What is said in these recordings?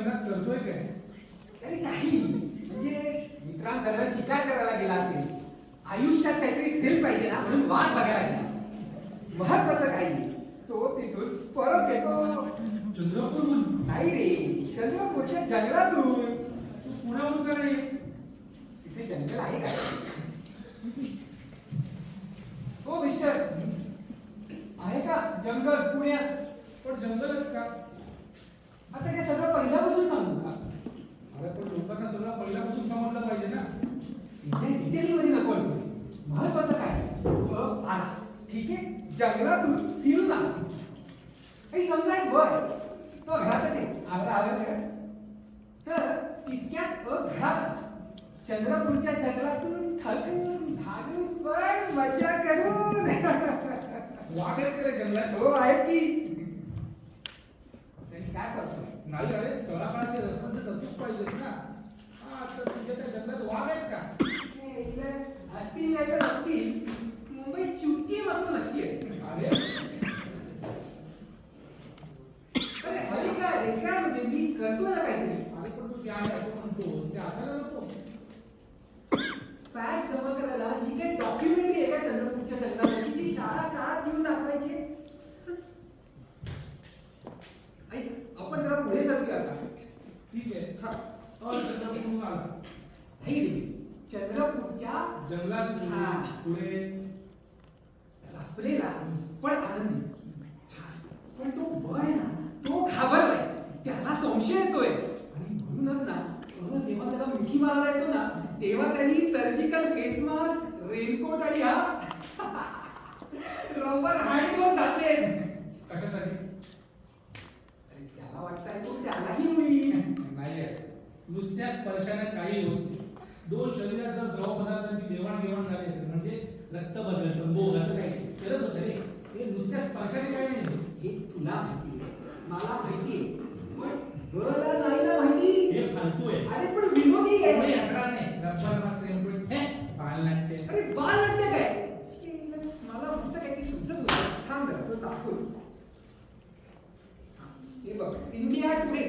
जंगलात करतोय काय? अरे काही म्हणजे मित्रांबरोबर शिकार करायला गेला असेल, आयुष्यात काहीतरी थ्रिल पाहिजे ना म्हणून वाट बघायला गेला. महत्वाचं काही तो तिथून परत येतो. चंद्रपूरहून? नाही रे, चंद्रपूरच्या जंगलातून. तू पुण्याहून का रे? तिथे जंगल आहे का? हो मिस्टर, आहे का जंगल पुण्यात? पण जंगलच का? आता काय सगळं पहिल्यापासून सांगू का? अरे पण लोकांना सगळं पहिल्यापासून समजलं पाहिजे ना. डिटेलमध्ये नको आहे. महत्वाचं काय आला ठीक आहे, जंगलातून फिरून आला. काही समजा एक बर तो घरातच आहे, आपला आवड का? तर इतक्यात घरात आला. चंद्रपूरच्या जंगलातून थकून भागून पण मजा करून. वाघ आहेत का रे जंगलात? हो आहेत की. तरी काय करतो? नाही अरे स्थळाकाळाचे रस्त्यांचे संस्कृत पाहिजेत ना. हा तर तुझ्या त्या जंगलात वाघ आहेत का? असतील नाही तर असतील. मुंबई चुटकी मात्र नक्की आहे. अरे अरे अरे काय रे काय म्हणजे मी करतो ना काहीतरी. अरे पण तू जे आहे असं म्हणतोस ते असायला नको. फॅक्ट जमा करायला ही काही डॉक्युमेंटरी आहे का चंद्रपूरच्या जंगलामध्ये ती शाळा घेऊन दाखवायची? ऐक आपण जरा पुढे जाऊया का? ठीक आहे. हा चंद्रपूरहून आला. नाही रे, चंद्रपूरच्या जंगलात हा. पुढे रात्रीला पण आनंदी. पण तो बळ आहे ना, तो घाबरलाय. त्याला संशय येतोय आणि म्हणूनच ना जेव्हा त्याला मिठी मारायला येतो ना तेव्हा त्यांनी सर्जिकल फेस मास्क, रेनकोट आणि रबर हँड ग्लोव्ह घातले. कशासाठी? त्याला वाटतंय तो त्यालाही होईल. नाही आहे. नुसत्या स्पर्शाने काही होत नाही. दोन शरीरात जर द्रव पदार्थांची देवाणघेवाण झाली असेल म्हणजे रक्त बदल संभोग असं काही तरच होतं रे. हे नुसत्या स्पर्शाने काही नाही होत. हे तुला माहिती आहे, मला माहिती आहे, पण बळला नाही ना माहिती. हे फालतू आहे. अरे पण विनोदी एवढे आहे. असणार नाही. रबर मास्क रेनकोट हे बालनाट्य. अरे बालनाट्य काय? मला मस्त काहीतरी सुचत होतं. थांब जरा, तो दाखवू. हे बघ, इंडिया टुडे.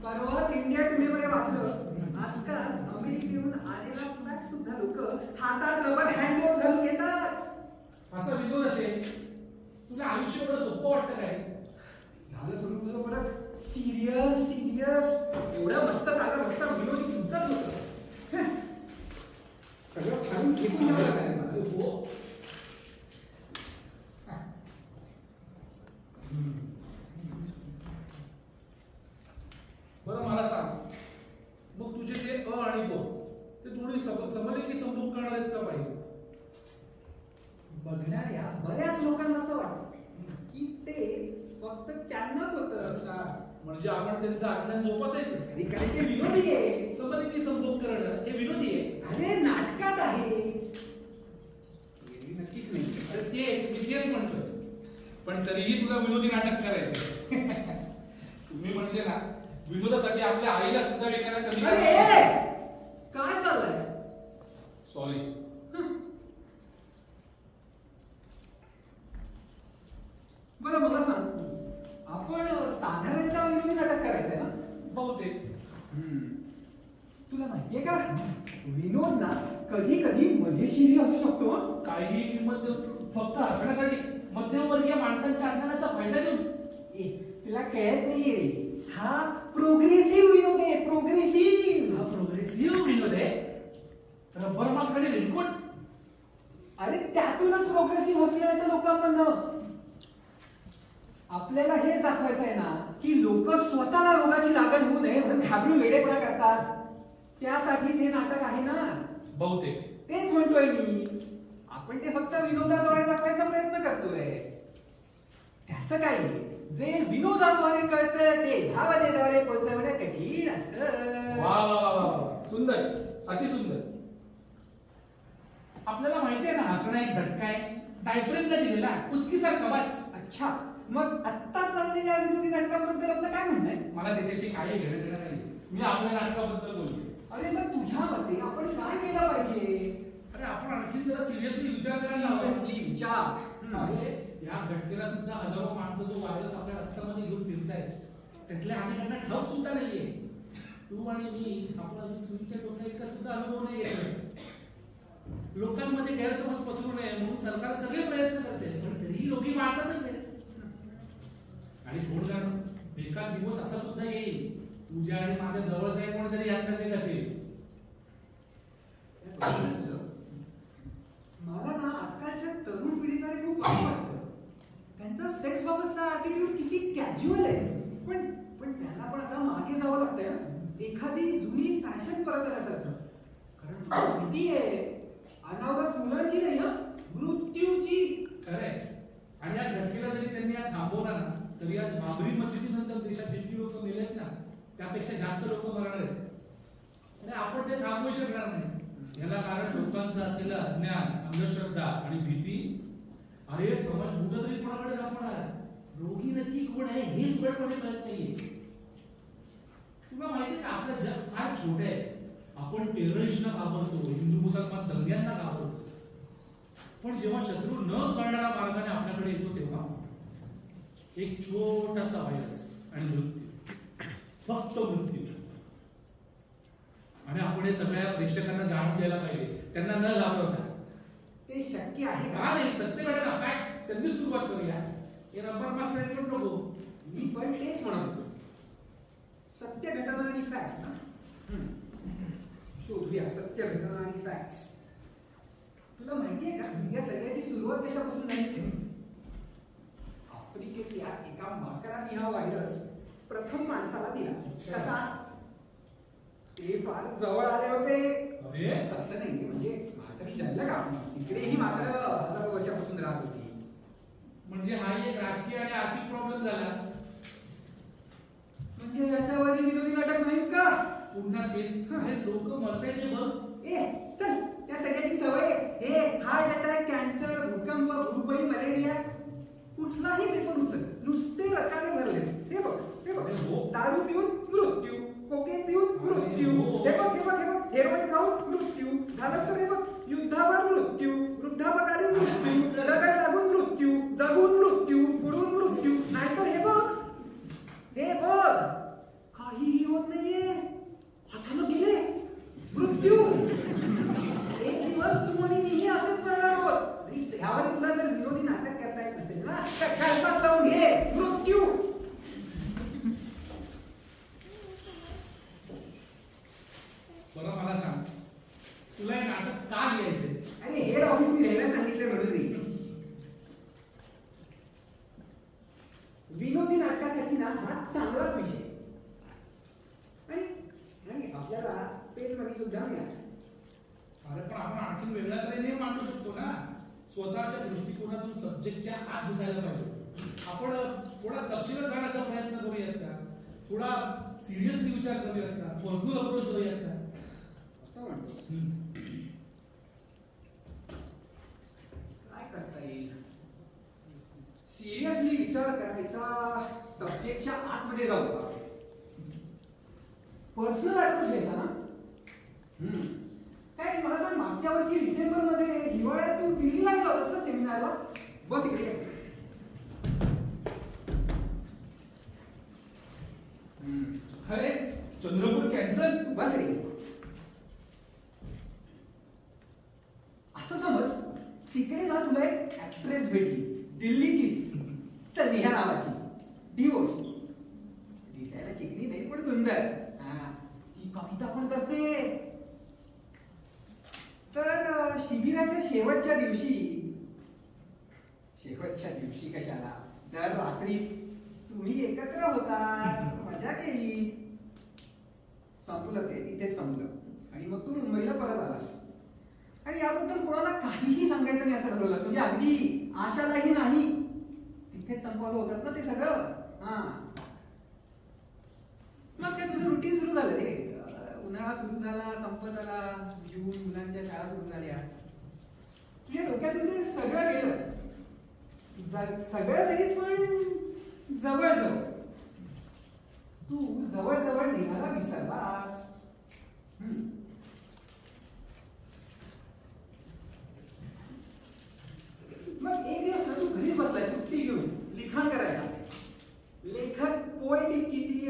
परवाच इंडिया टुडे मध्ये वाचलं. आजकाल अमेरिकेहून आलेला फॅक्ट सुद्धा लोक हातात रबर हँड ग्लोव्ह घालून घेतात. असा विनोद असेल तुला आयुष्य एवढं सोपं वाटतं काय? झालं सुरू तुझं परत सिरियस एवढं मस्त झालं मस्त विनोदी सुचत होतं. सगळं फाडून फेकून द्यावं लागलं मला. हो. बरं मला सांग, मग तुझे ते आणि ते थोडी समलिंगी संभोग करणारेच का पाहिजे? बघणाऱ्या बऱ्याच लोकांना असं वाटतं की ते फक्त त्यांनाच होतं. अच्छा, म्हणजे आपण त्यांचं आज्ञान जोपासायचं. अरे काय ते विनोदी आहे. समलिंगी संभोग करणं हे विनोदी आहे. अरे नाटकात आहे. नक्कीच नाही. अरे मी तेच म्हणतोय. पण तरीही तुला विनोदी नाटक करायचं. तुम्ही म्हणजे ना विनोदासाठी आपल्या आईला सुद्धा विकायला कमी. अरे काय चाललंय? सॉरी. बरं मला सांग, आपण साधारणतः विनोदी नाटक करायचंय ना? बहुतेक. तुला माहितीये का विनोद ना कधी कधी मजेशीरही असू शकतो. काही किंमत फक्त हसण्यासाठी मध्यमवर्गीय माणसांच्या अज्ञानाचा फायदा घेऊन. तुला कळत नाहीये रे, हा प्रोग्रेसिव्ह विनोद आहे. प्रोग्रेसिव्ह. हा प्रोग्रेसिव्ह विनोद आहे. रबर मास्क आणि रेनकोट. अरे त्यातूनच प्रोग्रेसिव्ह हसलं येतं लोकांमधनं. आपल्याला हेच दाखवायचं आहे ना की लोक स्वतःला रोगाची लागण होऊ नये म्हणून घाबरून वेडेपणा करतात. त्यासाठीच हे नाटक आहे ना. बहुतेक. तेच म्हणतोय मी. आपण ते फक्त विनोदाद्वारे दाखवायचा प्रयत्न करतोय. त्याचं काय जे विनोदाद्वारे कळतं ते भावनेद्वारे पोहोचवणं कठीण असतं. वा वा वा वा, सुंदर, अतिसुंदर. आपल्याला माहिती आहे ना हसणं एक झटका आहे. डायफ्रेमला दिलेला उचकीसारखा बस. अच्छा, मग आत्ता चाललेल्या विनोदी नाटकाबद्दल आपलं काय म्हणणं आहे? मला त्याच्याशी काही घेणं देणं नाही. मी आपल्या नाटकाबद्दल बोलतोय. अरे मग तुझ्या मते आपण काय केलं पाहिजे? अरे आपण आणखी जरा सिरियसली विचार करायला हवा. Seriously विचार. अरे या घटनेला सुद्धा हजारो माणसं जो व्हायरस आपल्या रक्तामध्ये घेऊन फिरतायत. त्यातल्या अनेकांना ठाऊक सुद्धा नाहीये. तू आणि मी आपण अजून सुनीच्या डोक्यात इतका सुद्धा अनुभव नाही येतो. लोकांमध्ये गैरसमज पसरू नये म्हणून सरकार सगळे प्रयत्न करते, पण तरीही रोगी वाढतातच आहे. आणि कोण जाणं एखाद दिवस असा सुद्धा येईल तुझ्या आणि माझ्या जवळचा आहे कोणतरी यातच एक असेल. मला ना आजकालच्या तरुण पिढीचा खूप वाईट वाटतं. त्यांचा सेक्स बाबतचा ॲटिट्यूड किती कॅज्युअल आहे. पण पण त्यांना पण आता मागे जावं लागतंय ना, एखादी जुनी फॅशन परत आल्यासारखं. कारण तुला भीती आहे अनावरस मुलांची नाही ना, मृत्यूची. खरंय. आणि या घटनेला जरी त्यांनी आज थांबवला ना, तरी आज बाबरी मशिदीनंतर देशात जितकी लोक मेलेत ना, त्यापेक्षा जास्त लोक मरणार आहेत. आणि आपण ते थांबवू शकणार नाही. याला कारण लोकांचं असलेलं अज्ञान, अंधश्रद्धा आणि भीती. अरे समाज कुठं तरी कोणाकडे जाणार, रोगी नक्की कोण आहे हेच उघडपणे कळत नाहीये. तुला माहिती का आपलं जग फार छोटं आहे. आपण टेररिस्टना घाबरतो, हिंदू मुसलमान दंग्यांना घाबरतो, पण जेव्हा शत्रू न कळणाऱ्या मार्गाने आपल्याकडे येतो तेव्हा एक छोटासा व्हायरस आणि मृत्यू, फक्त मृत्यू. आणि आपण हे सगळ्या प्रेक्षकांना जाणून द्यायला पाहिजे, त्यांना न घाबरता. ते शक्य आहे का नाही? सत्य घटना फॅक्ट्स त्यांनी सुरुवात करूया. हे रबर मास करून नको. मी पण तेच म्हणत होतो. सत्य घटना आणि फॅक्ट्स ना, शोधूया सत्य घटना आणि फॅक्ट्स. तुला माहितीये का या सगळ्याची सुरुवात कशापासून झाली? आफ्रिकेतल्या एका माकडाने हा व्हायरस प्रथम माणसाला दिला. कसा? ते फार जवळ आले होते. तसं नाही, म्हणजे माझं जमलं का, तिकडेही माकडं हजारो वर्षापासून राहत होती. म्हणजे हा एक राजकीय आणि आर्थिक प्रॉब्लेम झाला. म्हणजे याच्यावरही विरोधी नाटक नाहीच का? पुन्हा तेच लोक मरताय ते बघ. ए चल, त्या सगळ्याची सवय हे हार्ट अटॅक, कॅन्सर, भूकंप, भूपळी, मलेरिया, कुठलाही पेपर उचल, नुसते रकाने भरले. हे बघ, हे बघ, दारू पिऊन मृत्यू, कोकेन पिऊन मृत्यू, हे बघ, हे बघ, हे बघ, हेरोईन खाऊन मृत्यू, झालंच तर हे बघ, युद्धावर मृत्यू, वृद्धापकालीन मृत्यू, दगड लागून मृत्यू, जगून मृत्यू, बुडून मृत्यू. नाहीतर हे बघ, हे बघ, काहीही होत नाहीये, अचानक गेले मृत्यू. एक दिवस तू आणि मीही असंच करणार आहोत. ह्यावर तुला जर विरोधी नाटक करता येत नसेल ना, तर कॅल्पस लावून घे मृत्यू. बरं मला सांग, तुला हे नाटक का लिहायचंय? अरे हेड ऑफिसने लिहायला सांगितलं म्हणून रे. विनोदी नाटकासाठी ना हा चांगलाच विषय. आणि आपल्याला पेन मध्ये सुद्धा मिळाला. अरे पण आपण आणखी वेगळ्या तऱ्हेने मांडू शकतो ना. स्वतःच्या दृष्टिकोनातून सब्जेक्टच्या आत घुसायला पाहिजे. आपण थोडा तपशीलात जाण्याचा प्रयत्न करूयात का? थोडा सिरियसली विचार करूयात का? पर्सनल अप्रोच करूयात का? असं म्हणतो. काय करता येईल? सिरियसली विचार करायचा, सब्जेक्टच्या आतमध्ये जाऊ का? पर्सनल अप्रोच घ्यायचा ना. काय मला सांग, मागच्या वर्षी डिसेंबर मध्ये हिवाळ्यात तू दिल्लीला गेला होतास ना सेमिनारला? बस इकडे. अरे चंद्रपूर कॅन्सल. बस रे. असं समज तिकडे ना तुला एक ऍक्ट्रेस भेटली, दिल्लीचीच, तर नेहा नावाची, डिवोर्स. दिसायला चिकनी नाही पण सुंदर. ती कविता पण करते. तर शिबिराच्या शेवटच्या दिवशी कशाला, दर रात्रीच तुम्ही एकत्र होता, मजा केली. संपलं ते तिथेच संपलं. आणि मग तू मुंबईला परत आलास. आणि याबद्दल कोणाला काहीही सांगायचं नाही असं ठरवलंस. म्हणजे अगदी आशालाही नाही. तिथेच संपवलं होतात ना ते सगळं. मग काय तुझं रुटीन सुरू झालं रे. उन्हाळा सुरू झाला, संपत आला, जून, मुलांच्या शाळा सुरू झाल्या. तुझ्या डोक्यातून ते सगळं गेलं. सगळं नाही पण जवळ तू जवळ नेहाला विसरलास. मग एक दिवस ना तू घरीच बसलाय सुट्टी घेऊन लिखाण करायला. लेखक पोएटिक किती,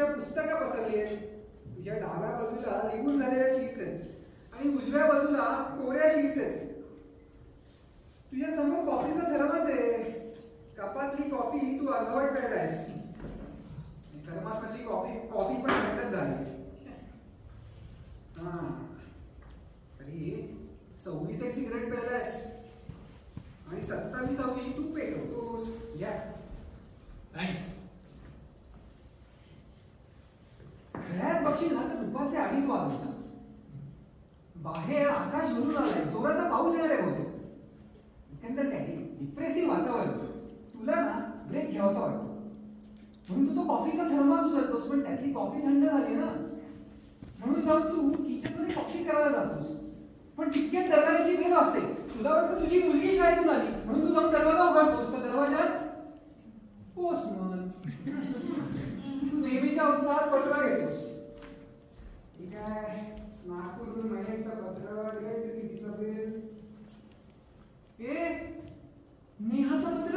पुस्तकं पसरली आहेत. तुझ्या डाव्या बाजूला लिहून झालेल्या शीट्स आहेत आणि उजव्या बाजूला कोऱ्या शीट्स आहेत. तुझ्या समोर कॉफीचा थर्मास आहे. कपातली कॉफी तू अर्धवट प्यायलायस. थर्मासमधली कॉफी पण थंडच झाली. हा तरी 26 एक सिगरेट प्यायलायस आणि 27वी तू पेटवतोस. या थँक्स. खेळात बघशील ना तर दुपारचे 2:30 वाजता बाहेर आकाश भरून आलाय. जोराचा पाऊस येणार आहे बहुतेक. एकंदर काय डिप्रेसिव्ह वातावरण. तुला ना ब्रेक घ्यावासा वाटतो म्हणून तू तो कॉफीचा थर्मास उचलतोस. पण त्यातली कॉफी थंड झाली ना म्हणून जाऊन तू किचनमध्ये कॉफी करायला जातोस. पण तितक्यात दरवाजाची बेल असते. तुला वाटतं तुझी मुलगी शाळेतून आली म्हणून तू जाऊन दरवाजा उघडतोस. तर दरवाजात पोस्टमन. तू नेहमीच्या उत्साहात पत्र घेतोस. ठीक आहे नागपूरहून महेशचं पत्र इलेक्ट्रिसिटीचं बिल. ए नेहाचं पत्र.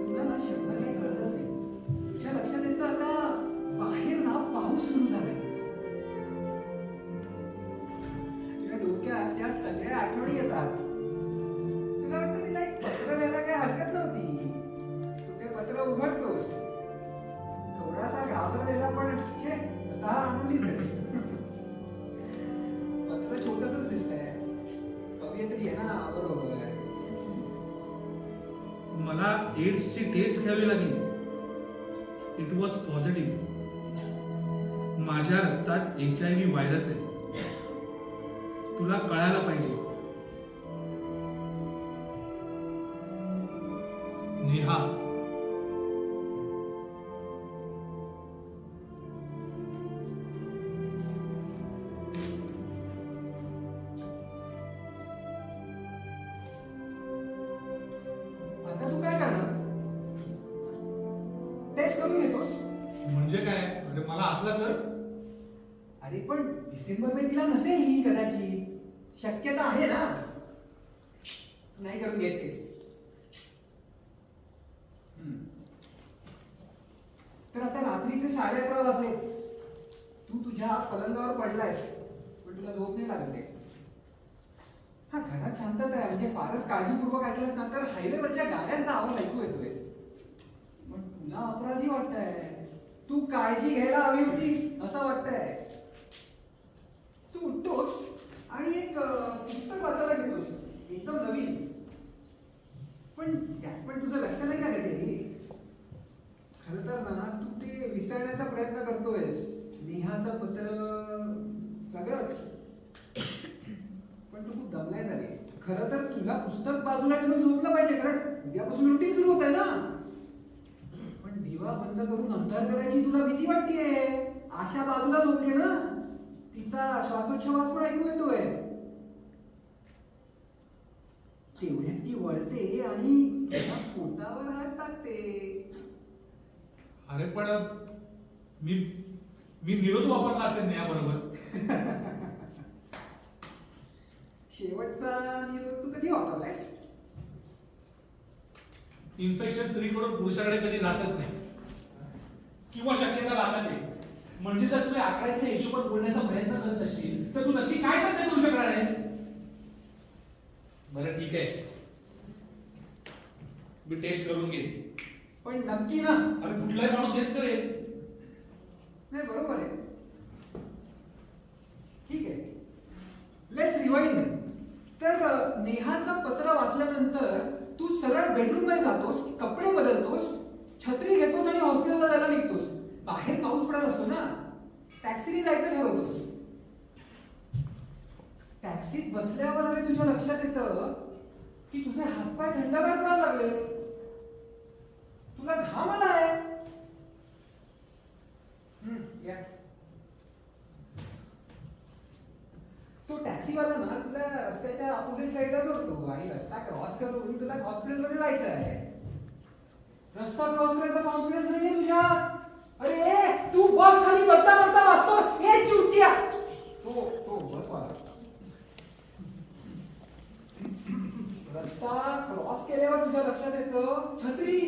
तुला ना शब्द काही कळतच नाही. तुझ्या लक्षात येतं आता बाहेर ना पाऊस सुरू झालाय. तुझ्या डोक्यात त्या सगळ्या आठवणी येतात. तुला वाटतं तिला एक पत्र लिहायला काही हरकत नव्हती. तू ते पत्र उघडतोस. थोडासा घाबरलेला पण आता आनंदीच आहेस. पत्र छोटसच दिसतंय. कवियत्री आहे ना. बरोबर. मला एड्सची टेस्ट घ्यावी लागली. It was positive. माझ्या रक्तात HIV व्हायरस आहे. तुला कळायला पाहिजे. नेहा. आता तू काय करणार? टेस्ट करून घेतोस. म्हणजे काय? म्हणजे मला असलं तर अरे पण डिसेंबर मध्ये तिला नसेल ही कदाचित. शक्यता आहे ना. नाही करून घेत टेस्ट. तर आता रात्रीचे 11:30 वाजले. तू तुझ्या पलंगावर पडलायस पण तुला झोप नाही लागत आहे. हा घरात शांतता आहे म्हणजे फारच काळजीपूर्वक ऐकलंस ना तर हायवेवरच्या गाड्यांचा आवाज ऐकू येतोय. पण तुला अपराधी वाटतंय. तू काळजी घ्यायला हवी होतीस असं वाटतंय. तू उठतोस आणि एक पुस्तक वाचायला घेतोस. एकदम नवीन. पण त्यात पण तुझं लक्ष नाही का घेतली. खरं तर ना तू ते विसरण्याचा प्रयत्न करतोयस. नेहाचं पत्र सगळंच. पण तू खूप दमलाय झाले. खरं तर तुला पुस्तक बाजूला ठेवून झोपलं पाहिजे कारण उद्यापासून रुटीन सुरू होत आहे ना. पण दिवा बंद करून अंधार करायची तुला भीती वाटतेय. आशा बाजूला झोपली ना. तिचा श्वासोच्छवास पण ऐकू येतोय. तेवढ्यात ती वळते आणि तुझ्या पोटावर हात टाकते. अरे पण मी निरोध वापरला असेल नेहाबरोबर. शेवटचा निरोध तू कधी वापरलायस? इन्फेक्शन स्त्रीकडून पुरुषाकडे कधी जातच नाही किंवा शक्यता लागत नाही. म्हणजे जर तुम्ही आकड्याच्या हिशोबात बोलण्याचा प्रयत्न करत असशील तर तू नक्की काय साध्य करू शकणार आहेस? बरं ठीक आहे मी टेस्ट करून घेईन. पण नक्की ना. अरे कुठलाही माणूस हेच करेल. नाही बरोबर आहे. ठीक आहे लेट्स रिवाइंड. तर नेहाचं पत्र वाचल्यानंतर तू सरळ बेडरूम मध्ये जातोस. कपडे बदलतोस. छत्री घेतोस आणि हॉस्पिटलला जायला निघतोस. बाहेर पाऊस पडत असतो ना. टॅक्सीने जायचं ठरवतोस. टॅक्सीत बसल्यावर अरे तुझ्या लक्षात येतं की तुझे हातपाय थंडगार पडायला लागले. तुला घाम आलाय. या तो टॅक्सीवाला ना तुला रस्त्याच्या अपोजिट साईडला सोडतो आणि रस्ता क्रॉस करून तुला हॉस्पिटलमध्ये जायचं आहे. रस्ता क्रॉस करायचा कॉन्फिडन्स नाहीये तुझ्यात. अरे तू बस खाली बसता बसता वाचतोस. हे चुट्या. तो बसवाला रस्ता क्रॉस केल्यावर तुझ्या लक्षात येतं छत्री.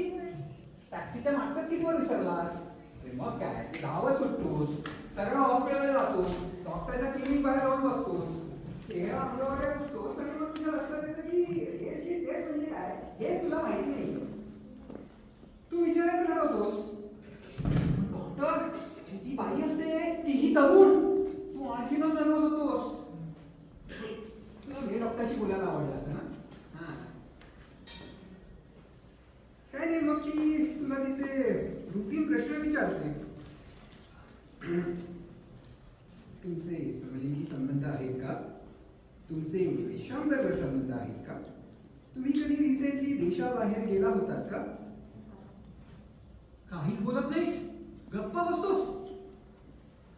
टॅक्सीच्या मागच्या सीटवर विसरलास. अरे मग काय, गावच सुटतोस, सरळ हॉस्पिटलमध्ये जातोस, डॉक्टरच्या क्लिनिक बाहेर जाऊन बसतोस, चेहरा अंगावर बसतोस आणि मग तुझ्या लक्षात येतं की हे सीट टेस्ट म्हणजे काय हेच तुला माहिती नाही. तू विचारायचं ठरवतोस, डॉक्टर ती बाई असते तीही तरुण, तू आणखीन नर्वस होतोस. तुला हे डॉक्टरशी बोलायला आवडलं असतं ना. हा काय नाही, मग ती तुला तिचे रुटीन प्रश्न विचारते. तुमचे समलिंगी संबंध आहेत का, तुमचे विश्वांबरोबर संबंध आहेत का, तुम्ही कधी रिसेंटली देशाबाहेर गेला होतात का. काहीच बोलत नाहीस, गप्पा बसतोस.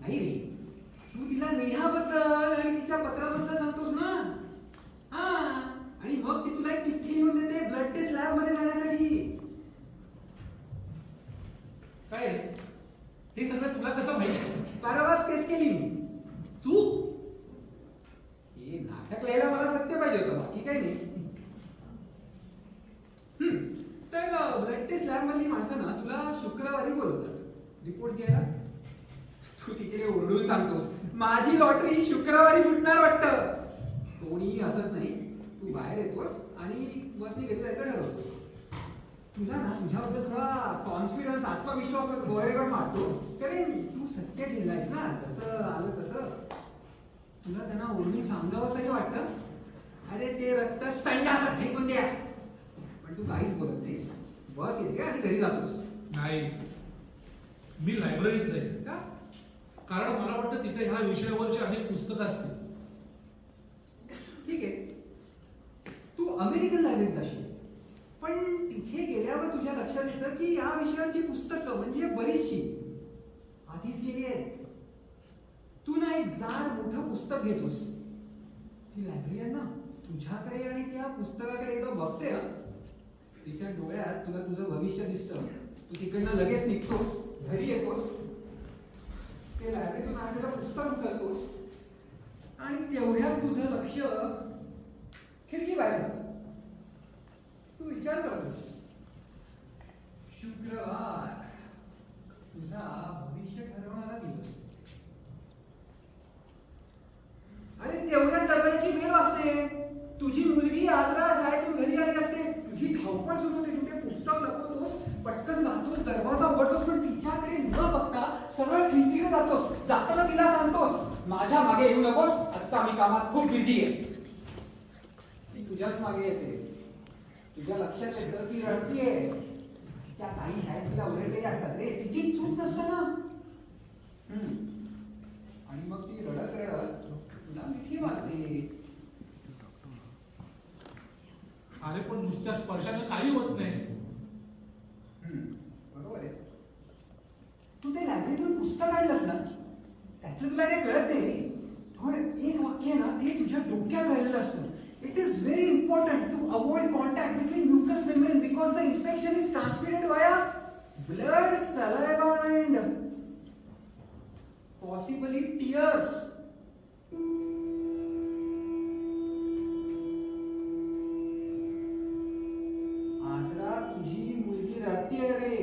नाही रे, तू तिला नेहाबद्दल आणि तिच्या पत्राबद्दल सांगतोस ना. हा, आणि मग ती तुला एक चिठ्ठी लिहून देते ब्लड टेस्ट लॅब मध्ये जाण्यासाठी. काय रे? हे सगळं तुला कसं माहिती? पारावास केस केली मी. तू हे नाटक लिहायला मला सत्य पाहिजे होतं, बाकी काही नाही. तर ब्लड टेस्ट लॅब मधली माणसं ना तुला शुक्रवारी बोलवतात रिपोर्ट घ्यायला. तू तिकडे ओरडून सांगतोस माझी लॉटरी शुक्रवारी फुटणार वाटतं. कोणीही हसत नाही. तू बाहेर येतोस आणि बसनी घरी जायचं ठरवतोस. तुला ना तुझ्याबद्दल थोडा कॉन्फिडन्स, आत्मविश्वास गोळेगड मारतो, कारण तू सत्य जिल्हायस ना. जसं आलं तसं तुला त्यांना ओरडून सांगावंसंही वाटतं, अरे ते रक्त संडासात फेकून द्या. पण तू काहीच बोलत नाहीस. बस येते आणि घरी जातोस. नाही, मी लायब्ररीत जाईल का? कारण मला वाटतं तिथे ह्या विषयावरची अनेक पुस्तकं असतील. ठीक आहे, तू अमेरिकन लायब्ररीत जाशील, पण तिथे गेल्यावर तुझ्या लक्षात येतं की या विषयावरची पुस्तकं म्हणजे बरीचशी आधीच गेली आहेत. तू ना एक जाड मोठं पुस्तक घेतोस. ती लायब्ररीयन ना तुझ्याकडे आणि त्या पुस्तकाकडे एकदा बघते. तिच्या डोळ्यात तुला तुझं भविष्य दिसतं. तू तिकडनं लगेच निघतोस, घरी येतोस, ते लायब्ररीतून आणलेलं पुस्तक उचलतोस आणि तेवढ्यात तुझं लक्ष खिडकी बाहेर. तू विचार करतोस, शुक्रवार तुझा भविष्य ठरवणारा दिवस. अरे तेवढ्यात दरवाजाची बेल वाजते. तुझी मुलगी आग्रा शाळेतून घरी आली असते. तुझी धावपळ सुरू होते. तू ते पुस्तक लपवतोस, पटकन जातोस, दरवाजा उघडतोस, पण तिच्याकडे न बघता सरळ खिडकीकडे जातोस. जाताना तिला सांगतोस, माझ्या मागे येऊ नकोस, आता मी कामात खूप बिझी आहे. ती तुझ्याच मागे येते. तुझ्या लक्षात येतं ती रडतीये. तिच्या काही शाळेत तिला ओरडलेले असतात रे, तिची चूक नसतं ना. आणि मग ती रडत रडत तुला मिठी मारते. अरे पण नुसत्या स्पर्शाने काही होत नाही. बरोबर आहे. तू ते लायब्ररीतून पुस्तक आणलंस ना, त्यातलं तुला काही कळत नाही रे. पण एक वाक्य ना ते तुझ्या डोक्यात राहिलेलं असतं. It is very important to avoid contact between mucous membrane because the infection is transmitted via blood, saliva and possibly tears. Agra तुझी मुलगी रडतीये रे.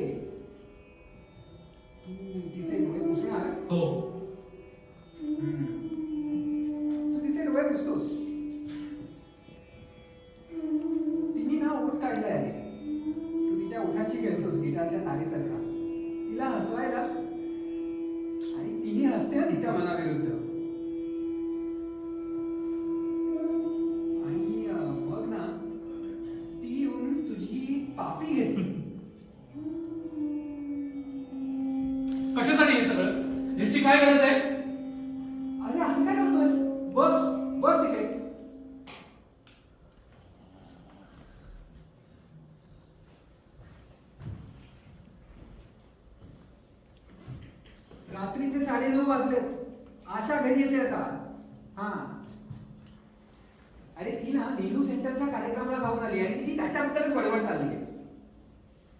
तू तिचे डोळे पुसणार. हो, तू तिचे डोळे पुसतोस. तिने ना ओठ काढलाय रे. तू तिच्या ओठाची खेळतोस गिटारच्या तारेसारखा, तिला हसवायला, आणि तीही हसते तिच्या मनाविरुद्ध. आणि मग ना ती येऊन तुझी पापी घेते. कशासाठी हे सगळं? याची काय गरज आहे? अरे असं काय करतोस? बस बस तिकडे. रात्रीचे 9:30 वाजलेत. आशा घरी येते आता. हा, अरे ती ना नेहरू सेंटरच्या कार्यक्रमाला जाऊन आली आणि ती त्याच्याबद्दलच बडबड चालली आहे.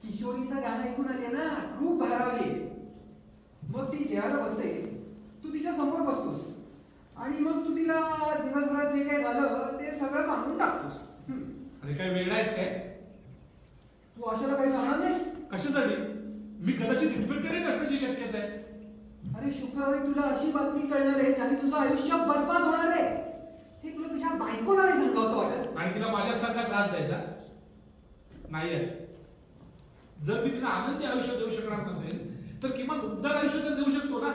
किशोरीचं गाणं ऐकून आली आहे ना, खूप भारावली आहे. मग ती जेवायला बसते, तू तिच्या समोर बसतोस आणि मग तू तिला दिवसभरात जे काही झालं ते सगळं सांगून टाकतोस. अरे काय वेगळा आहेस काय? तू आशाला काही सांगणार नाहीस? कशासाठी? मी कदाचित इन्फेक्टेड असण्याची शक्यता आहे. अरे शुक्रवारी तुला अशी बातमी कळणार आहे ज्याने तुझं आयुष्य बरबाद होणार आहे. हे तुला तुझ्या बायकोला नाही सांगावं असं वाटत? आणि तिला माझ्यासारखा त्रास द्यायचा नाही आहे. जर मी तिला आनंदी आयुष्य देऊ शकणार नसेल तर किमान उबदार आयुष्य तर देऊ शकतो ना.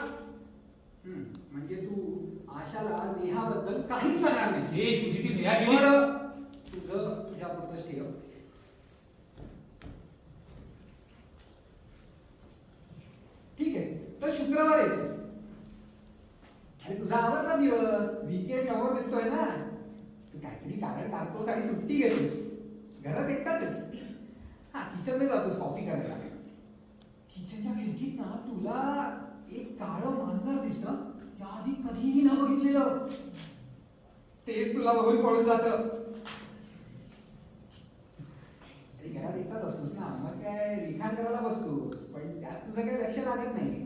म्हणजे तू आशाला नेहाबद्दल काहीच सांगणार नाहीस? हे तुझी ती नेहा गेली. बरं, तुझं तुझ्या पुरतच ठेव. ठीक आहे, तर शुक्रवार आहे आणि तुझा आवडता दिवस, वीकेंड समोर दिसतोय ना. तू काहीतरी कारण काढतोस आणि सुट्टी घेतोस. घरात एकटाच. हा, किचन मध्ये जातोस कॉफी करायला. किचनच्या खिडकीत ना तुला एक काळं मांजर दिसतं, याआधी कधीही न बघितलेलं. तेच तुला बघून पळून जातं. आणि घरात एकटाच असतोस ना, मग काय लिखाण करायला बसतोस, पण त्यात तुझं काही लक्ष लागत नाही.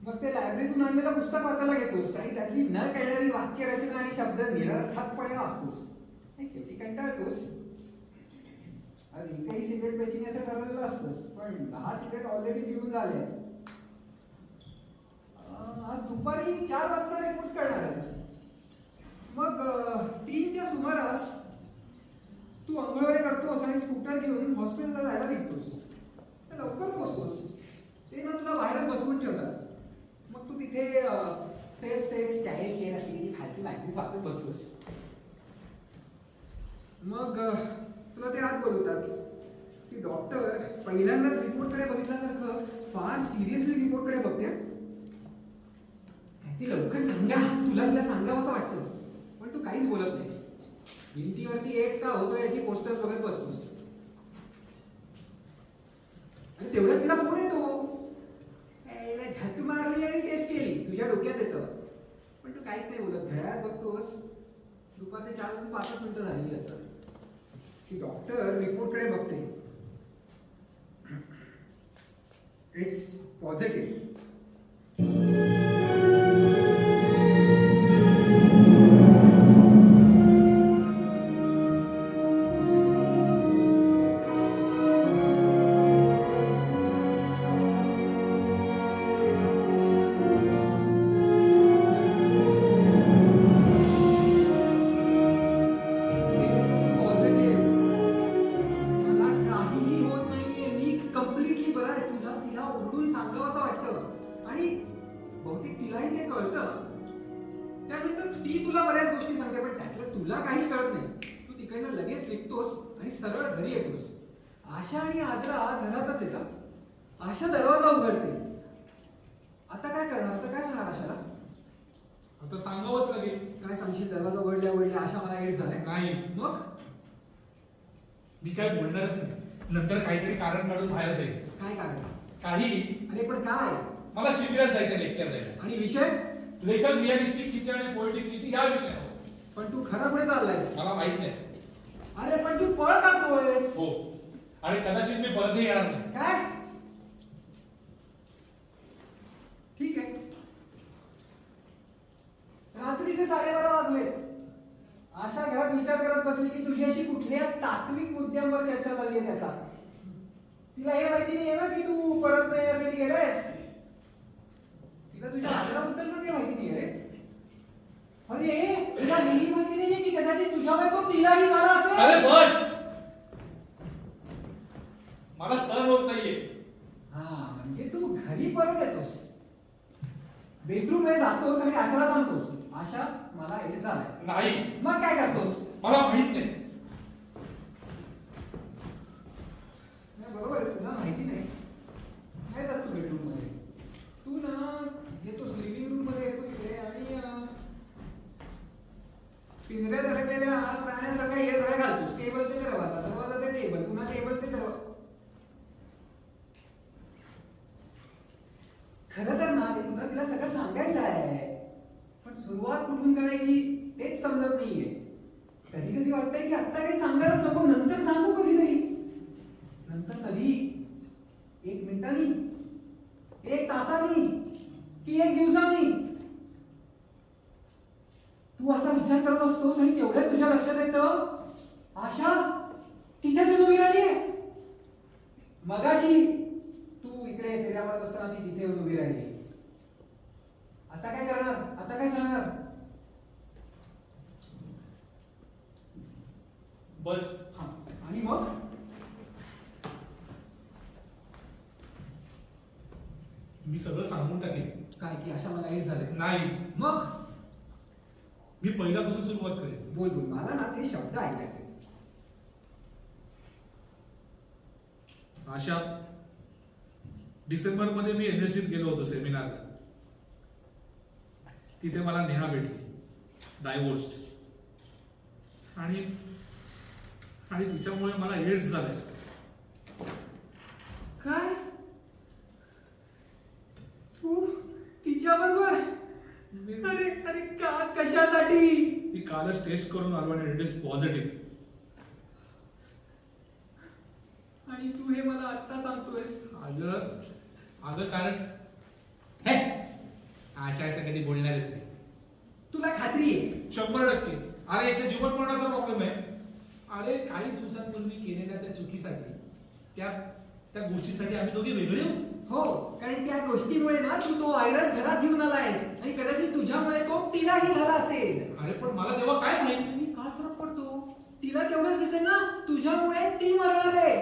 मग ते लायब्ररीतून आणलेलं पुस्तक वाचायला घेतोस आणि त्यातली न कळणारी वाक्य रचना आणि शब्द निरर्थकपणे वाचतोस. शेवटी कंटाळतोस. आज एकही सिगरेट प्यायची नाही असं ठरवलेलं असतंस, पण 10 सिगरेट ऑलरेडी पिऊन झाले. आज दुपारी 4 वाजता रिपोर्ट करणार आहे. मग 3च्या सुमारास तू अंघोळ करतोस आणि स्कूटर घेऊन हॉस्पिटलला जायला निघतोस. लवकर पोहोचतोस. ते ना तुला बाहेरच बसवून ठेवतात. मग तू तिथे सेफ सेक्स चाइल्ड केअर अशी खालची मॅगझिन वाचत बसतोस. मग तुला ते आत बोलवतात की डॉक्टर पहिल्यांदाच रिपोर्टकडे बघितल्यासारखं फार सिरियसली रिपोर्टकडे बघते. ती लवकर सांगा, तुला सांगावं असं वाटतं, पण तू काहीच बोलत नाहीस. भिंतीवरती एड्स का होतो याची पोस्टर बघत बसतोस. आणि तेवढ्यात तिला फोन येतो. झट मारली आणि टेस्ट केली, तुझ्या डोक्यात येतं, पण तू काहीच नाही बोलत. घड्याळात बघतोस, दुपारचे 4-5 मिनिटं झालेली असतात. की डॉक्टर रिपोर्टकडे बघते. It's positive. आशा आणि आद्रा घरातच येतात. आशा दरवाजा उघडते. आता काय करणार? आता काय सांगणार आशाला? आता सांगावंच लागेल. काय सांगशील? दरवाजा उघडल्या आशा मला एड्स झालाय. नाही, मग मी काय बोलणारच नाही. नंतर काहीतरी कारण काढून बाहेर जाईल. काय कारण? काही. अरे पण काय? मला शिबिरात जायचं, लेक्चर द्यायचं. आणि विषय? लेखक रिअलिस्टिक किती आणि पोएटिक किती या विषयावर. पण तू खरा पुढे चाललायस. मला माहित नाही. अरे पण तू पळ काढतोयस. हो, आणि कदाचित मी परतही येणार नाही. काय? ठीक आहे. रात्रीचे 12:30 वाजले. आशा घरात विचार करत बसली की तुझी अशी कुठल्या तात्विक मुद्द्यांवर चर्चा चालली आहे त्याचा. तिला हे माहिती नाहीये ना की तू परत नाही यासाठी गेलायस. तिला तुझ्या आदराबद्दल पण काही माहिती नाहीये रे. अरे तिला हेही माहिती नाहीये की कदाचित तुझ्यामुळे तो तिलाही झाला असेल. अरे बस, मला सहन होत नाहीये. म्हणजे तू घरी परत येतोस, बेडरूम मध्ये जातोस आणि आशाला सांगतोस आशा मला एड्स झालाय. नाही. मग काय करतोस? मला माहित नाही. बरोबर आहे, तुला माहिती नाही. काय जात तू बेडरूम मध्ये? तू ना येतोस लिव्हिंग रूम मध्ये, येतोस इकडे आणि पिंजऱ्यात अडकलेल्या प्राण्यासारखा हे जरा घालतोस. टेबल ते दरवाजा, दरवाजा ते टेबल, पुन्हा टेबल ते दरवाजा. खरं तर ना तुला तिला सगळं सांगायचं आहे, पण सुरुवात कुठून करायची तेच समजत नाहीये. कधी कधी वाटतंय की आता काही सांगायलाच नको, नंतर सांगू कधीतरी. नंतर कधी? 1 मिनिटांनी, 1 तासांनी की 1 दिवसांनी? तू असा विचार करत असतोस आणि तेवढ्यात तुझ्या लक्षात येतं आशा मगाशी तू इकडे फेऱ्या मारत असताना ती तिथे येऊन उभी राहिली. आता काय करणार? आता काय सांगणार? बस. हा. आणि मग मी सगळं सांगून टाकेन. काय की अशा मला हेच झालंय. नाही, मग मी पहिल्यापासून सुरुवात करेन. बोल बोल, मला ना ते शब्द ऐकायचे. अशा डिसेंबर मध्ये मी एनएसजीत गेलो होतो सेमिनारला. तिथे मला नेहा भेटली, डायव्होर्स्ड. आणि आणि तिच्यामुळे मला एड्स झाले. काय तू तिच्याबरोबर? अरे अरे का, कशासाठी? मी कालच टेस्ट करून आलो आणि इट इज पॉझिटिव्ह. आणि तू हे मला आता सांगतोयस? अगं अगं कारण हे आशाचं कधी बोलणारच नाही. तुला खात्री आहे? 100%. अरे इथे जीवन मरणाचा प्रॉब्लेम आहे. अरे काही दिवसांपूर्वी केलेल्या त्या चुकीसाठी त्या त्या गोष्टीसाठी आम्ही दोघे वेगळे होऊ. हो, कारण त्या गोष्टीमुळे ना तू तो व्हायरस घरात घेऊन आलायस आणि कदाचित तुझ्यामुळे तो तिलाही झाला असेल. अरे पण मला तेव्हा काय माहित? आणि काय फरक पडतो? तिला तेवढंच दिसेल ना, तुझ्यामुळे ती मरणार आहे.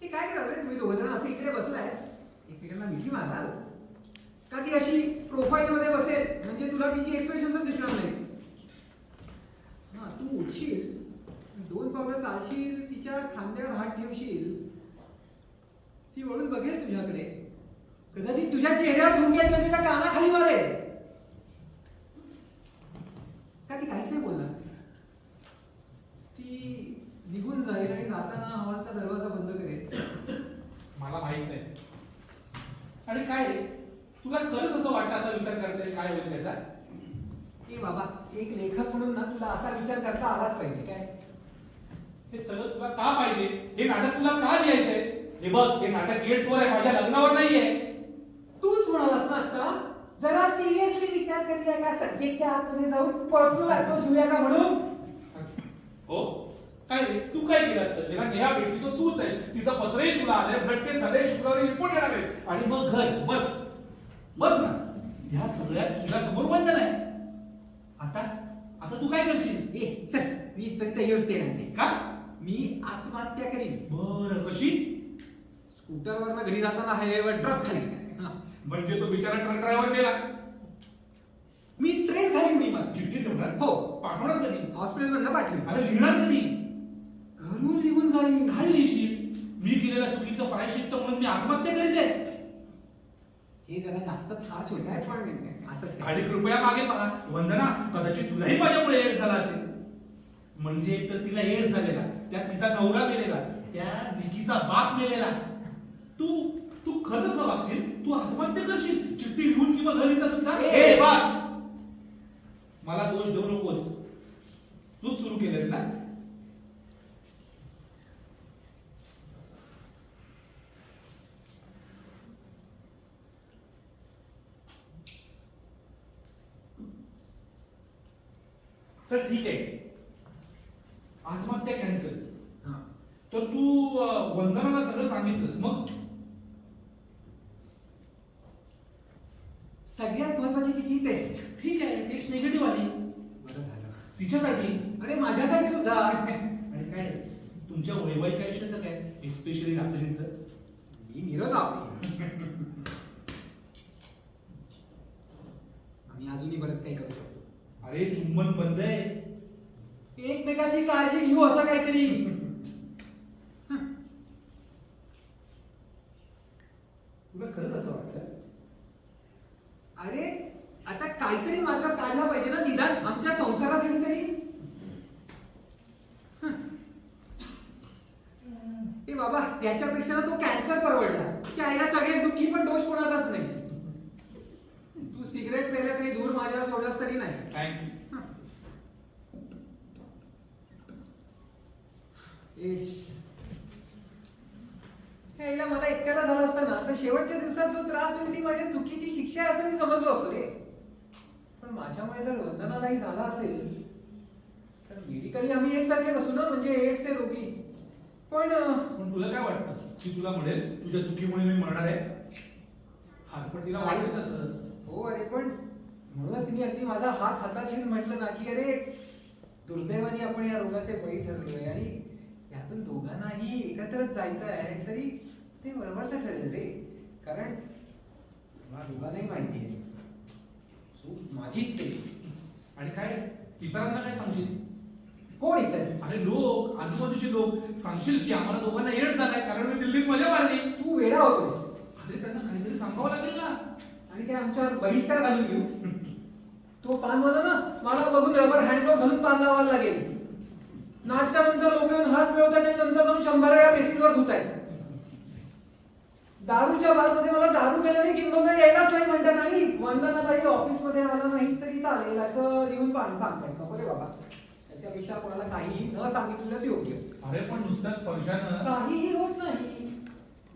हे काय करा रे तुम्ही दोघं जण असे इकडे बसलाय, एकमेकांना मिठी माराल का? ती अशी प्रोफाईल मध्ये बसेल म्हणजे तुला तिची एक्सप्रेशन दिसणार नाही. हा, तू उठशील, 2 पावलं चालशील, तिच्या खांद्यावर हात ठेवशील, ती वळून बघेल तुझ्याकडे, कदाचित तुझ्या चेहऱ्यावर थुंकेल म्हणजे तुझ्या कानाखाली मारेल. का ती काहीच नाही बोलणार? ती निघून जाईल आणि जाताना हॉलचा दरवाजा बंद करेल. मला माहित नाही. आणि काय रे, तुला खरंच असं वाटतं, असा विचार करते काय होईल त्याचा? ए बाबा, एक लेखक म्हणून ना तुला असा विचार करता आलाच पाहिजे. काय हे सगळं तुला का पाहिजे? हे नाटक तुला का लिहायचंय? हे बघ, हे नाटक एड्सवर आहे, माझ्या लग्नावर नाहीये. तूच म्हणालास ना आता, जरा सिरियसली विचार करूया का, सब्जेक्टच्या आतमध्ये जाऊन पर्सनल अप्रोच घेऊया का म्हणून? हो, काय रे, तू काय केलं असतं? जेव्हा नेहा भेटली तो तूच आहेस. तिचं पत्रही तुला आलंय, ब्लड टेस्ट झालंय, शुक्रवारी रिपोर्ट येणार आहे आणि मग घर. बस बस ना. ह्या सगळ्यात तुझ्यासमोर बंधन आहे. आता आता तू काय करशील? ए चल, मी इथपर्यंत येऊच देणार नाही. का? मी आत्महत्या करीन. बरं, कशी? स्कूटरवरनं घरी जाताना हायवेवर ट्रक खाली. म्हणजे तो बिचारा ट्रक ड्रायव्हर गेला. मी ट्रेन खाली उडी मार. चिठ्ठी ठेवणार? हो. पाठवणार कधी? हॉस्पिटल मधनं पाठवी. अरे लिहिणार कधी? घरून निघून जाईल. काय लिहिशील? मी केलेल्या चुकीचं प्रायश्चित्त म्हणून मी आत्महत्या करीत आहे. हे जरा जास्त थार छोटा आहे, पण असंच काय. आणि कृपया मागे पहा. वंदना, कदाचित तुलाही माझ्यामुळे एड्स झाला असेल. म्हणजे एक तर तिला एड्स झालेला, त्यात तिचा नवरा मेलेला, त्या निकीचा बाप मेलेला. तू तू खरंच वागशील? तू आत्महत्या करशील? चिठ्ठी लिहून किंवा घरी तर सुद्धा? हे बघ, मला दोष देऊ नकोस. तूच सुरू केलंस ना. चल ठीक आहे, आत्महत्या कॅन्सल. तर तू वंदनाला सगळं सांगितलंस, मग सगळ्यात महत्वाची तिची टेस्ट. ठीक आहे, टेस्ट निगेटिव्ह आली. बरं झालं. तिच्यासाठी अरे माझ्यासाठी सुद्धा. आणि काय तुमच्या वैवाहिक आयुष्याचं काय, एस्पेशली रात्रीचं? मी निरोध आपली. आम्ही अजूनही बरंच काही करू शकतो. अरे चुंबन बंद आहे. एकमेकाची काळजी घेऊ असं काहीतरी. तुला खरंच असं वाटतं? अरे आता काहीतरी मार्ग काढला पाहिजे ना, निदान आमच्या संसारासाठी तरी. ए बाबा, याच्यापेक्षा तो कॅन्सर परवडला. त्या आईला सगळेच दुःखी, पण दोष कोणाचाच नाही. तू सिगरेट प्यायलास आणि धूर माझ्यावर सोडलास तरी नाही. थँक्स. यायला मला एकट्याला झाला असता ना, तर शेवटच्या दिवसात जो त्रास होईल ती माझ्या चुकीची शिक्षा आहे असं मी समजलो असतो रे. पण माझ्यामुळे जर वंदनालाही झाला असेल तर मेडिकली आम्ही एकसारखेच असू ना, म्हणजे एड्सचे रोगी. पण तुला काय वाटतं की तुला म्हणेल तुझ्या चुकीमुळे मी मरणार आहे? हा पण तिला वाटेल तसं. हो अरे पण म्हणूनच तिने अगदी माझा हात हातात घेऊन म्हटलं ना की अरे दुर्दैवाने आपण या रोगाचे बळी ठरलोय आणि यातून दोघांनाही एकत्रच जायचं आहे तरी ते बरोबरच ठरेल रे. कारण मला दोघांनाही माहिती आहे चूक माझीच आहे. आणि काय इतरांना काय सांगशील? कोण इतर? अरे लोक, आजूबाजूचे लोक सांगशील की आम्हाला दोघांना येड झालाय कारण मी दिल्लीत मजा मारली. तू वेडा होतोस अरे त्यांना काहीतरी सांगावं लागेल ना. आणि काय आमच्यावर बहिष्कार घालून घेऊ? तो पानवाला ना मला बघून रबर हँडग्लोव्ह घालून पान लावायला लागेल. नाटकानंतर लोक येऊन हात मिळवतात आणि नंतर जाऊन 100 वेळा बेसिनवर धुतायत. दारूच्या बारमध्ये मला दारू प्यायला किंमत यायलाच नाही म्हणतात आणि वंदनालाही ऑफिसमध्ये आला नाही तरी चालेल असं लिहून सांगतायत. नको रे बाबा, त्याच्यापेक्षा कोणाला काहीही न सांगितलंच योग्य. अरे पण नुसत्या स्पर्शानं काहीही होत नाही.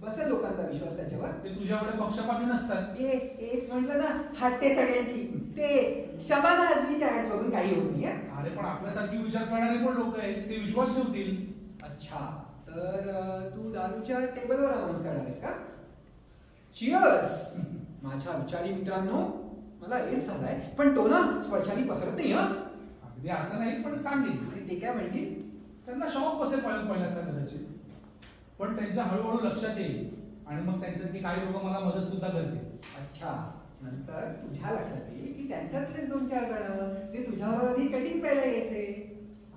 बसेल लोकांचा विश्वास त्याच्यावर. ते तुझ्याकडे पक्षपाती नसतात. एक म्हटलं ना हट्टे सगळ्यांची ते शबाना आजमीच्या ऍड बघून काही होत नाही. अरे पण आपल्यासारखी विचार करणारे पण लोक आहेत, ते विश्वास ठेवतील. अच्छा तर तू दारूच्या टेबलवर अनाउन्स करणार आहेस का? चिअर्स माझ्या विचारी मित्रांनो. मला एड्स झालाय पण तो ना स्पर्शाने पसरत नाही. अगदी असं नाही पण सांगेल. आणि ते काय म्हणतील? त्यांना शॉक बसेल पहिल्यांदा कदाचित, पण त्यांच्या हळूहळू लक्षात येईल आणि मग त्यांच्यातली काही लोक मला मदत सुद्धा करतील. अच्छा नंतर तुझ्या लक्षात येईल की त्यांच्यातलेच 2-4 जण ते तुझ्यावर आधी कटिंग प्यायला यायचे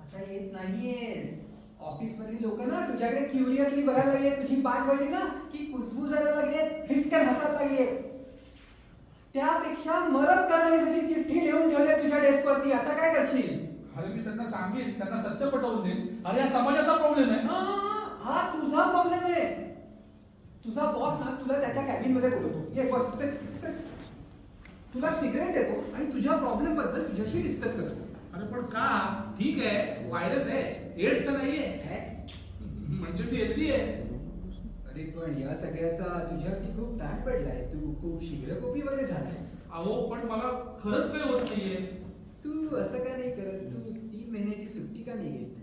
आता येत नाहीये. ऑफिस मधली लोक ना तुझ्याकडे क्युरियसली बघायला लागले. तुझी पाठ वळली ना की कुजबुजायला लागले, फिसकन हसायला लागले. त्यापेक्षा मरत काढण्याची चिठ्ठी लिहून ठेवली तुझ्या डेस्कवरती. आता काय करशील? अरे मी त्यांना सांगेन, त्यांना सत्य पटवून देईन. अरे हा समाजाचा प्रॉब्लेम आहे. हा तुझा प्रॉब्लेम आहे. तुझा बॉस ना तुला त्याच्या कॅबिन मध्ये बोलवतो. ये बॉस तुला सिगरेट देतो आणि तुझ्या प्रॉब्लेम बद्दल तुझ्याशी डिस्कस करतो. अरे पण का? ठीक आहे व्हायरस आहे, एड्स नाहीये म्हणजे ती हेल्दी आहे. अरे पण या सगळ्याचा तुझ्यावरती खूप ताण पडलाय. तू खूप शीघ्रकोपीमध्ये झालायस. अहो पण मला खरंच काही होत नाहीये. तू असं का नाही करत? तू 3 महिन्याची सुट्टी का नाही घेत?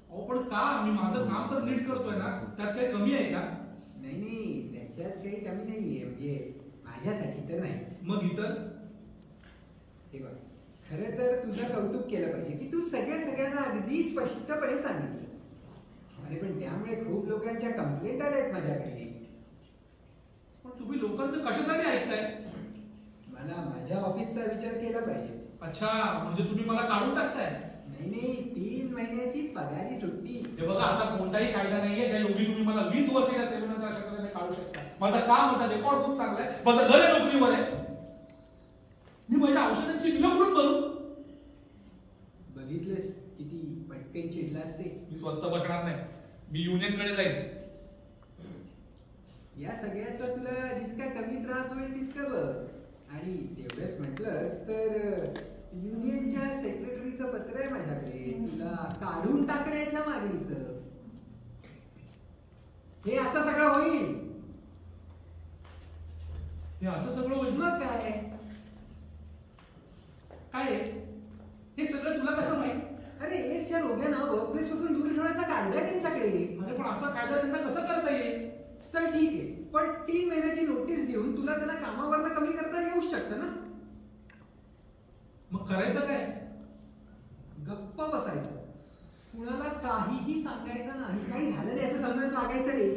अहो पण का? मी माझं काम तर नीट करतोय ना, त्यात काही कमी आहे का? नाही त्याच्यात काही कमी नाहीये. म्हणजे माझ्यासाठी तर नाही. मग इतर? हे बघ खरं तर तुझं कौतुक केलं पाहिजे की तू सगळ्यांना अगदी स्पष्टपणे सांगितलंस. अरे पण त्यामुळे खूप लोकांच्या कंप्लेंट आल्यात माझ्याकडे. पण तुम्ही लोकांचं कशासाठी ऐकताय? मला माझ्या ऑफिसचा विचार केला पाहिजे. अच्छा म्हणजे तुम्ही मला काढून टाकताय? नाही 3 महिन्याची पगारी सुट्टी. हे बघा असा कोणताही कायदा नाहीये ज्या योगी तुम्ही मला 20 वर्षाच्या सेवेनंतर अशा पद्धतीने काढू शकता. माझं काम, माझा रेकॉर्ड खूप चांगला आहे, माझं घर आहे नोकरीवर आहे. मी माझ्या औषधांची बिलं कुठून भरू? बघितलेस किती पटकन चिडलास ते. मी स्वस्त बसणार नाही, मी युनियन कडे जाईल. या सगळ्याचा तुला जितका कमी त्रास होईल तितकं बघ. आणि तेवढंच म्हटलंस तर युनियनच्या सेक्रेटरीचं पत्र आहे माझ्याकडे तुला काढून टाकण्याच्या मागणीचं. हे असं सगळं होईल. हे असं सगळं होईल? मग काय काय हे सगळं तुला कसं माहित? अरे एसच्या रोग्यांना वर्कप्लेस पासून दूर ठेवण्याचा कायदा आहे त्यांच्याकडे. अरे पण असा कायदा त्यांना कसं करता येईल? चल ठीक आहे पण 3 महिन्याची नोटीस देऊन तुला त्यांना कामावरनं कमी करता येऊ शकतं ना. मग करायचं काय? गप्प बसायचं, कुणाला काहीही सांगायचं नाही. काही झालं नाही असं समजायचं, वागायचं रे.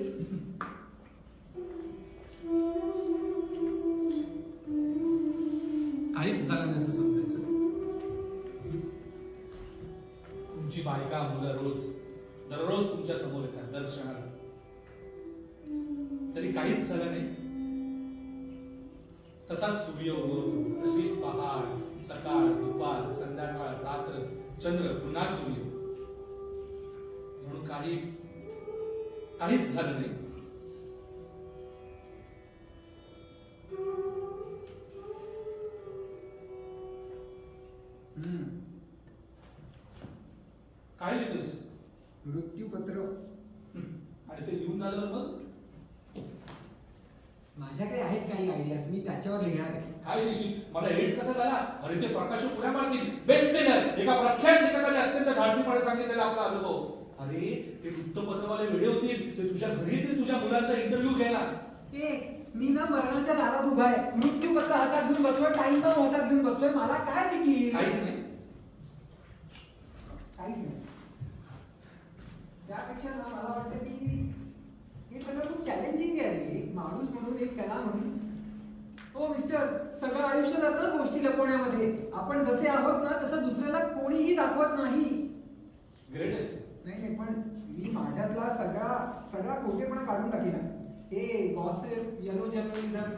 काहीच झालं नाही असं समजायचं. तुमची बायका मुलं दररोज तुमच्या समोर येतात दर क्षणाला, तरी काहीच झालं नाही. तसाच सूर्य उगवतो, तशीच पहाड, सकाळ, दुपार, संध्याकाळ, रात्र, चंद्र, पुन्हा सूर्य. म्हणून काहीच झालं नाही. काय लिहिलंस? मृत्यूपत्र. आणि ते लिहून झालं मग? माझ्याकडे आहेत काही आयडियाज, मी त्याच्यावर लिहिणार आहे. काय लिहिशील? मला एड्स कसा झाला? अरे ते प्रकाश पुण्या मारतील बेस्ट सेलर, एका प्रख्यात लेखकाने अत्यंत धाडसीपणे सांगितलेला आपला अनुभव. अरे ते वृत्तपत्रवाले वेळे होतील ते तुझ्या घरी येतील तुझ्या मुलांचा इंटरव्ह्यू घ्यायला. मी ना मरणाच्या दारात उभा आहे, मृत्यूपत्र हातात घेऊन बसलोय, टाइम बॉम्ब हातात घेऊन बसलोय, मला काय फिकीर? काहीच नाही. काहीच नाही. त्यापेक्षा ना मला वाटतं की हे सगळं खूप चॅलेंजिंग आहे रे. एक माणूस म्हणून, एक कला म्हणून. हो मिस्टर, सगळं आयुष्य जातं गोष्टी लपवण्यामध्ये. आपण जसे आहोत ना तसं दुसऱ्याला कोणीही दाखवत नाही. ग्रेटेस्ट. नाही नाही, पण मी माझ्यातला सगळा खोटेपणा काढून टाकीन. हे गॉसिप, येलो जर्नलिझम,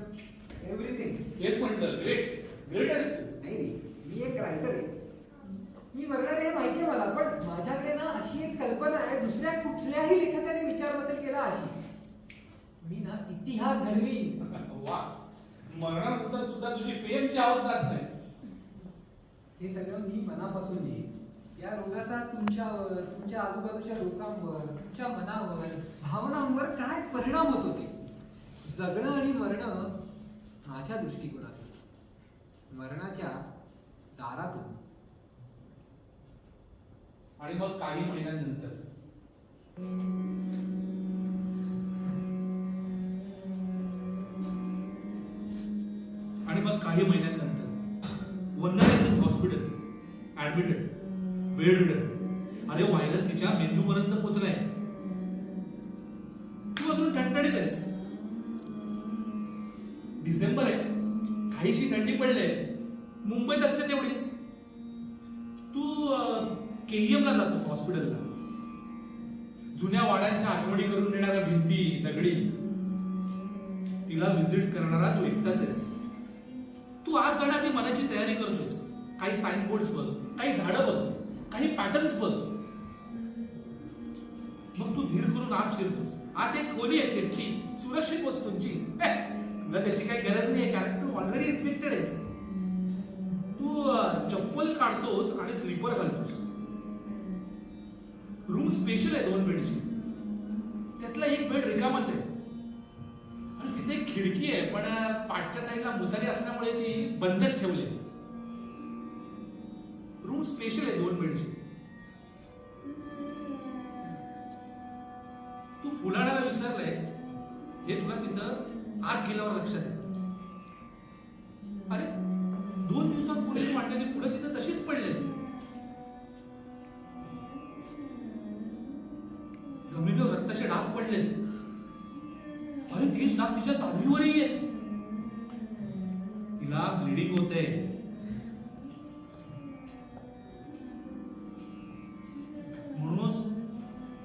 एव्हरीथिंग. हेच म्हटलं ग्रेटेस्ट. नाही रे, मी एक रायटर आहे. मी वर्णन हे माहिती आहे मला, पण माझ्याकडे ना अशी एक कल्पना आहे दुसऱ्या कुठल्याही लेखकाने विचार नसेल केला अशी. मी ना इतिहास घडवी. वा, मरणानंतर सुद्धा तुझी फेमची आवाज जात नाही. हे सगळं मी मनापासून लिहीन. या रोगाचा तुमच्यावर, तुमच्या आजूबाजूच्या लोकांवर, तुमच्या मनावर, भावनांवर काय परिणाम होतो ते. जगणं आणि मरणं माझ्या दृष्टिकोनातून, मरणाच्या दारातून. आणि मग काही महिन्यांनंतर Vandana is in hospital, admitted, bedridden. अरे व्हायरस तिच्या मेंदूपर्यंत पोहोचलाय. तू अजून टणटणीत आहेस. डिसेंबर आहे, काहीशी थंडी पडले. मुंबईत असते तेवढीच. तू KEM ला जातोस हॉस्पिटलला. जुन्या वाड्यांच्या आठवणी करून देणाऱ्या भिंती, दगडी. तिला व्हिजिट करणारा तू एकटाच आहेस. तू आज जाण्याआधी मनाची तयारी करतोस. काही साइन बोर्ड्स बघ, काही झाडं बघ, काही पॅटर्न्स बघ. मग तू धीर करून आत शिरतोस. आत एक खोली आहे सेफ्टी, सुरक्षित वस्तूंची. तुला त्याची काही गरज नाही, कारण तू ऑलरेडी इन्फेक्टेड आहेस. तू चप्पल काढतोस आणि स्लीपर घालतोस. रूम स्पेशल आहे 2 बेडची. त्यातला एक बेड रिकामाच आहे. आणि तिथे एक खिडकी आहे, पण पाठच्या साईडला मुतारी असल्यामुळे ती बंदच ठेवली. रूम स्पेशल आहे 2 बेडची. तू फुलाडाला विसरलायस हे तुला तिथं आत गेल्यावर लक्षात येतं. अरे 2 दिवसांपूर्वी वाटलेली फुलं तिथं तशीच पडले. जमिनीवर रक्ताचे डाग पडले. अरे तेच डाग तिच्या चादरीवरही आहेत. तिला ब्लिडिंग होते.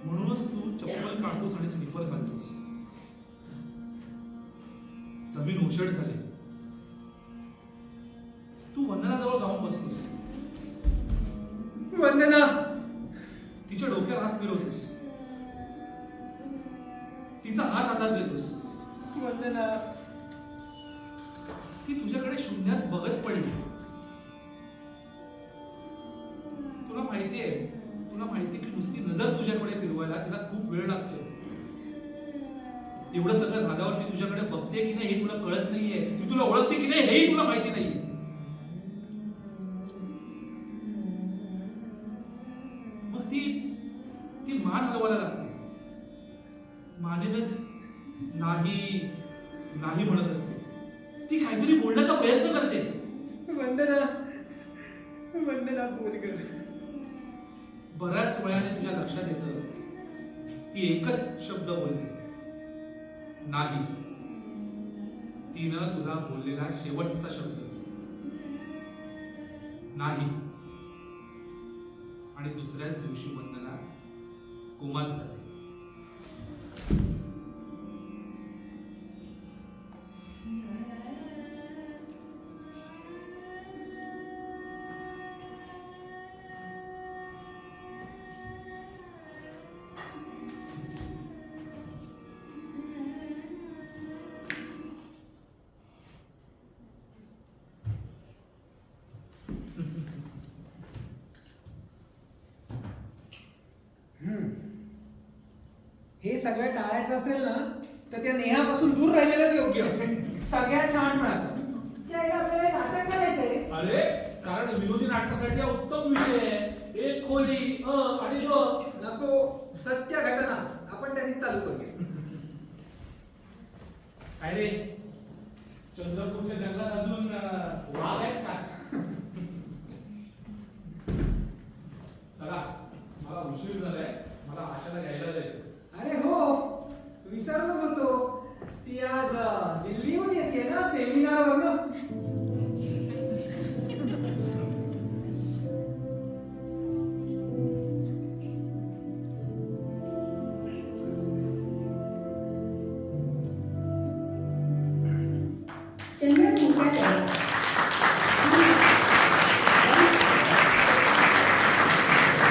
म्हणूनच तू चप्पल काढतोस आणि स्लीपर घालतोस. जमीन ओशड झाली. तू वंदनाजवळ जाऊन बसतोस. वंदना. तिच्या डोक्यावर हात फिरवतोस. तिचा हात हातात घेतोस. वंदना. ती तुझ्याकडे शून्यात बघत पडली. तुला माहितीये की नुसती नजर तुझ्याकडे फिरवायला तिला खूप वेळ लागतो. एवढं सगळं झाल्यावर ती तुझ्याकडे बघते की नाही हे तुला कळत नाहीये. ती तुला ओळखते की नाही हेही तुला माहिती नाहीये. मग ती मान हलवायला लागते. मानेनच नाही नाही म्हणत असते. ती काहीतरी बोलण्याचा प्रयत्न करते. वंदना. वंदना बोल कर. बऱ्याच वेळाने तुझ्या लक्षात येतं की एकच शब्द बोलते, नाही. तिनं तुला बोललेला शेवटचा शब्द नाही. आणि दुसऱ्याच दिवशी वंदना कोमात जाते. हे सगळं टाळायचं असेल ना तर त्या नेहापासून दूर राहिलेलंच योग्य. सगळ्यात शहाणपणाचं. त्याला आपल्याला नाटक करायचंय. अरे कारण विनोदी नाटकासाठी हा उत्तम विषय आहे. एक खोली आणि नको सत्य घटना चालू करूया. काय रे चंद्रपूरच्या जंगलात अजून वाघ आहेत का? चला मला उशीर झालाय, मला आशाला घ्यायला जायचं.